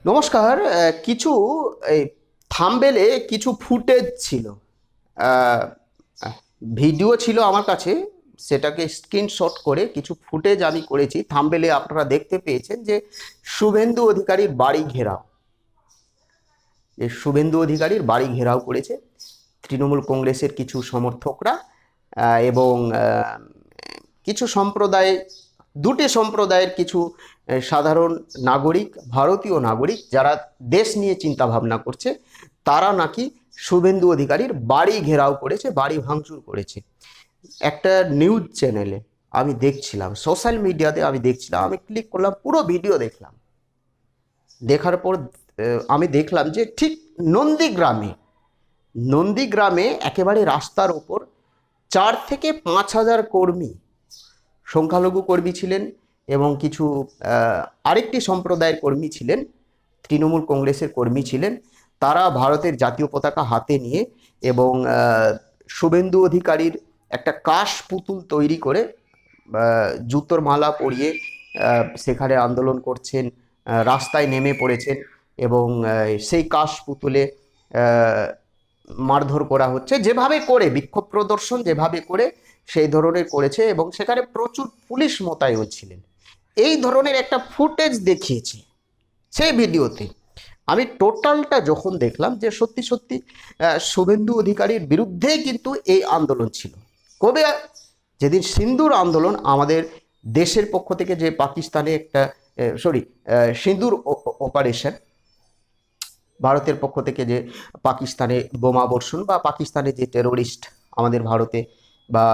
নমস্কার। কিছু এই থাম্বনেলে কিছু ফুটেজ ছিল, আহ, ভিডিও ছিল আমার কাছে। সেটাকে স্ক্রিনশট করে কিছু ফুটেজ আমি করেছি। থাম্বনেলে আপনারা দেখতে পেয়েছেন যে শুভেন্দু অধিকারীর বাড়ি ঘেরাও, শুভেন্দু অধিকারীর বাড়ি ঘেরাও করেছে তৃণমূল কংগ্রেসের কিছু সমর্থকরা এবং কিছু সম্প্রদায়, দুটি সম্প্রদায়ের কিছু সাধারণ নাগরিক, ভারতীয় নাগরিক যারা দেশ নিয়ে চিন্তা ভাবনা করছে, তারা নাকি শুভেন্দু অধিকারীর বাড়ি ঘেরাও করেছে, বাড়ি ভাঙচুর করেছে। একটা নিউজ চ্যানেলে আমি দেখছিলাম, সোশ্যাল মিডিয়াতে আমি দেখছিলাম, আমি ক্লিক করলাম, পুরো ভিডিও দেখলাম। দেখার পর আমি দেখলাম যে ঠিক নন্দীগ্রামে একেবারে রাস্তার ওপর 4 থেকে 5 হাজার কর্মী, সংখ্যালঘু কর্মী ছিলেন এবং কিছু আরেকটি সম্প্রদায়ের কর্মী ছিলেন, তৃণমূল কংগ্রেসের কর্মী ছিলেন। তারা ভারতের জাতীয় পতাকা হাতে নিয়ে এবং শুভেন্দু অধিকারীর একটা কাশ পুতুল তৈরি করে জুতোর মালা পরিয়ে সেখানে আন্দোলন করছেন, রাস্তায় নেমে পড়েছেন এবং সেই কাশ পুতুলে মারধর করা হচ্ছে। যেভাবে করে বিক্ষোভ প্রদর্শন যেভাবে করে সেই ধরনের করেছে এবং সেখানে প্রচুর পুলিশ মোতায়েন ছিলেন। এই ধরনের একটা ফুটেজ দেখিয়েছে সেই ভিডিওতে। আমি টোটালটা যখন দেখলাম যে সত্যি সত্যি শুভেন্দু অধিকারীর বিরুদ্ধেই কিন্তু এই আন্দোলন ছিল। কবে? যেদিন সিন্দুর আন্দোলন আমাদের দেশের পক্ষ থেকে, যে পাকিস্তানে একটা সিন্দুর অপারেশন, ভারতের পক্ষ থেকে যে পাকিস্তানে বোমা বর্ষণ বা পাকিস্তানে যে টেরোরিস্ট আমাদের ভারতে বা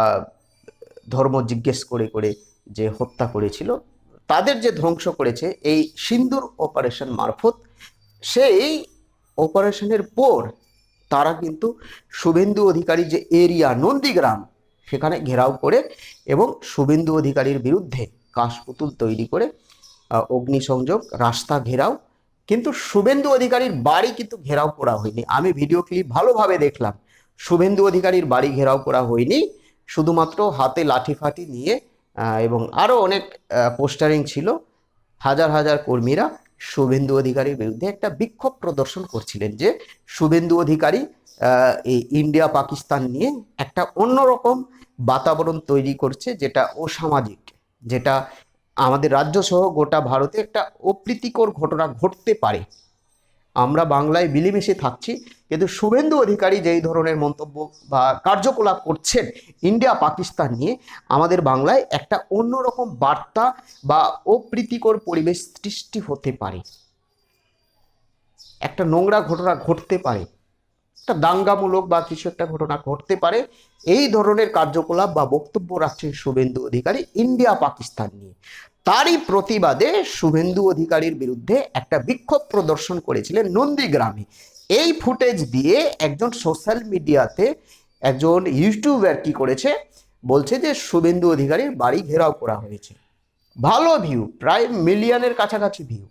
ধর্ম জিজ্ঞেস করে করে যে হত্যা করেছিল, তাদের যে ধ্বংস করেছে এই সিন্দুর অপারেশন মারফত, সেই অপারেশনের পর তারা কিন্তু শুভেন্দু অধিকারী যে এরিয়া নন্দীগ্রাম, সেখানে ঘেরাও করে এবং শুভেন্দু অধিকারীর বিরুদ্ধে কাশপুতুল তৈরি করে অগ্নিসংযোগ, রাস্তা ঘেরাও। কিন্তু শুভেন্দু অধিকারীর বাড়ি কিন্তু ঘেরাও করা হয়নি। আমি ভিডিও ক্লিপ ভালোভাবে দেখলাম, শুভেন্দু অধিকারীর বাড়ি ঘেরাও করা হয়নি। শুধুমাত্র হাতে লাঠি ফাটি নিয়ে এবং আরও অনেক পোস্টারিং ছিল। হাজার হাজার কর্মীরা শুভেন্দু অধিকারীর বিরুদ্ধে একটা বিক্ষোভ প্রদর্শন করছিলেন যে শুভেন্দু অধিকারী এই ইন্ডিয়া পাকিস্তান নিয়ে একটা অন্যরকম বাতাবরণ তৈরি করছে, যেটা অসামাজিক, যেটা আমাদের রাজ্য সহ গোটা ভারতে একটা অপ্রীতিকর ঘটনা ঘটতে পারে। আমরা বাংলায় মিলেমিশে থাকছি, কিন্তু শুভেন্দু অধিকারী যেই ধরনের মন্তব্য বা কার্যকলাপ করছেন ইন্ডিয়া পাকিস্তান নিয়ে, আমাদের বাংলায় একটা অন্যরকম বার্তা বা অপ্রীতিকর পরিবেশ সৃষ্টি হতে পারে, একটা নোংরা ঘটনা ঘটতে পারে, একটা দাঙ্গামূলক বা কিছু একটা ঘটনা ঘটতে পারে। এই ধরনের কার্যকলাপ বা বক্তব্য রাখছেন শুভেন্দু অধিকারী ইন্ডিয়া পাকিস্তান নিয়ে। তারই প্রতিবাদে শুভেন্দু অধিকারীর বিরুদ্ধে একটা বিক্ষোভ প্রদর্শন করেছিলেন নন্দীগ্রামে। এই ফুটেজ দিয়ে একজন সোশ্যাল মিডিয়াতে একজন ইউটিউবার কি করেছে, বলছে যে শুভেন্দু অধিকারীর বাড়ি ঘেরাও করা হয়েছে। ভালো ভিউ, প্রায় মিলিয়নের কাছাকাছি ভিউ,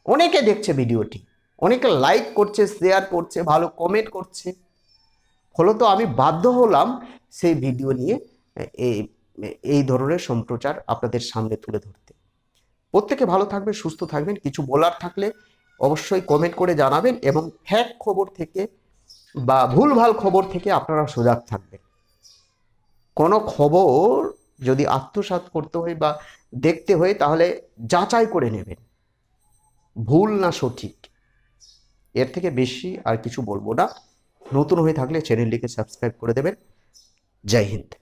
অনেকে দেখছে ভিডিওটি, অনেকে লাইক করছে, শেয়ার করছে, ভালো কমেন্ট করছে। ফলত আমি বাধ্য হলাম সেই ভিডিও নিয়ে এই এই ধরনের সম্প্রচার আপনাদের সামনে তুলে ধরতে। প্রত্যেকে ভালো থাকবেন, সুস্থ থাকবেন। কিছু বলার থাকলে অবশ্যই কমেন্ট করে জানাবেন এবং ফ্যাক খবর থেকে বা ভুলভাল খবর থেকে আপনারা সজাগ থাকবেন। কোনো খবর যদি আত্মসাৎ করতে হয় বা দেখতে হয়, তাহলে যাচাই করে নেবেন ভুল না সঠিক। এর থেকে বেশি আর কিছু বলবো না। নতুন হয়ে থাকলে চ্যানেলটিকে সাবস্ক্রাইব করে দেবেন। জয় হিন্দ।